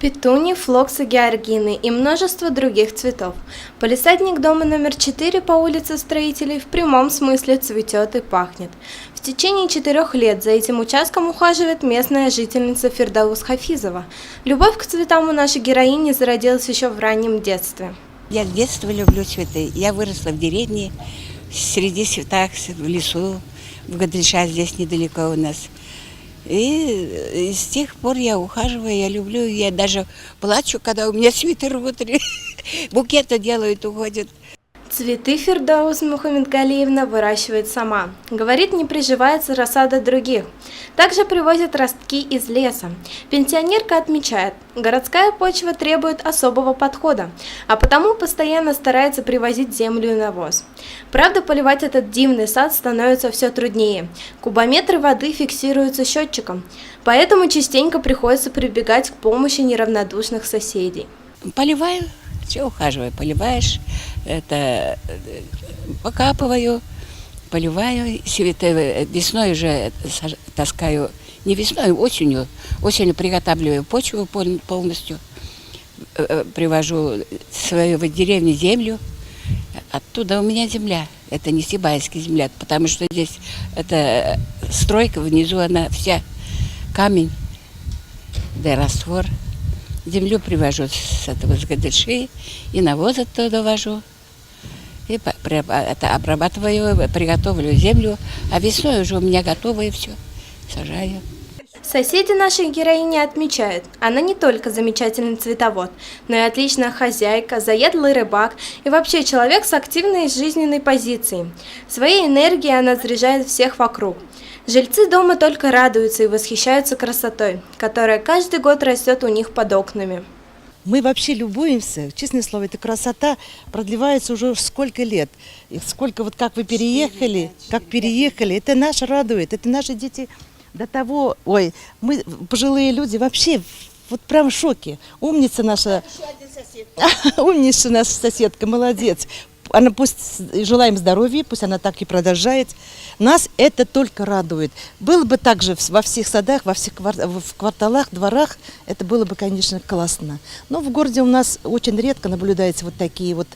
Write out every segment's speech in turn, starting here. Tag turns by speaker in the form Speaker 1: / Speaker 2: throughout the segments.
Speaker 1: Петунии, флоксы, георгины и множество других цветов. Палисадник дома номер 4 по улице Строителей в прямом смысле цветет и пахнет. В течение 4 лет за этим участком ухаживает местная жительница Фирдаус Хафизова. Любовь к цветам у нашей героини зародилась еще в раннем детстве.
Speaker 2: Я с детства люблю цветы. Я выросла в деревне, среди цветов, в лесу, в Гадриша, здесь недалеко у нас. И с тех пор я ухаживаю, я люблю, я даже плачу, когда у меня цветы рвут, букеты делают, уходят.
Speaker 1: Цветы Фирдаус Мухаммедгалиевна выращивает сама. Говорит, не приживается рассада других. Также привозят ростки из леса. Пенсионерка отмечает, городская почва требует особого подхода, а потому постоянно старается привозить землю и навоз. Правда, поливать этот дивный сад становится все труднее. Кубометры воды фиксируются счетчиком, поэтому частенько приходится прибегать к помощи неравнодушных соседей.
Speaker 2: Поливаю, все ухаживаю, поливаешь, это покапываю, поливаю, весной уже таскаю, не весной, осенью приготавливаю почву полностью, привожу в свою деревню землю, оттуда у меня земля, это не сибайская земля, потому что здесь это стройка, внизу она вся камень, да раствор. Землю привожу с этого с Гадыши, и навоз оттуда вожу, и обрабатываю, приготовлю землю, а весной уже у меня готово и все, сажаю.
Speaker 1: Соседи нашей героини отмечают, она не только замечательный цветовод, но и отличная хозяйка, заядлый рыбак и вообще человек с активной жизненной позицией. Своей энергией она заряжает всех вокруг. Жильцы дома только радуются и восхищаются красотой, которая каждый год растет у них под окнами.
Speaker 3: Мы вообще любуемся, честное слово, эта красота продлевается уже сколько лет. И сколько вот как вы переехали, это наш радует, это наши дети до того, мы пожилые люди вообще вот прям в шоке. Умница наша соседка, молодец. Она пусть желаем здоровья, пусть она так и продолжает. Нас это только радует. Было бы так же во всех садах, во всех кварталах, дворах, это было бы, конечно, классно. Но в городе у нас очень редко наблюдаются вот такие вот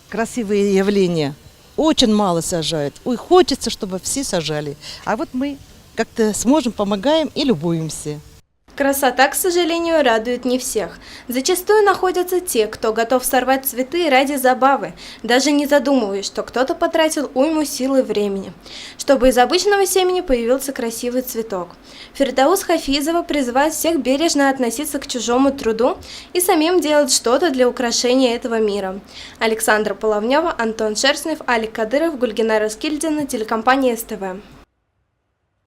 Speaker 3: красивые явления. Очень мало сажают. Хочется, чтобы все сажали. А вот мы как-то сможем, помогаем и любуемся.
Speaker 1: Красота, к сожалению, радует не всех. Зачастую находятся те, кто готов сорвать цветы ради забавы, даже не задумываясь, что кто-то потратил уйму сил и времени, чтобы из обычного семени появился красивый цветок. Фирдаус Хафизова призывает всех бережно относиться к чужому труду и самим делать что-то для украшения этого мира. Александра Половнева, Антон Шерстнев, Алик Кадыров, Гульгина Раскильдина, телекомпания СТВ.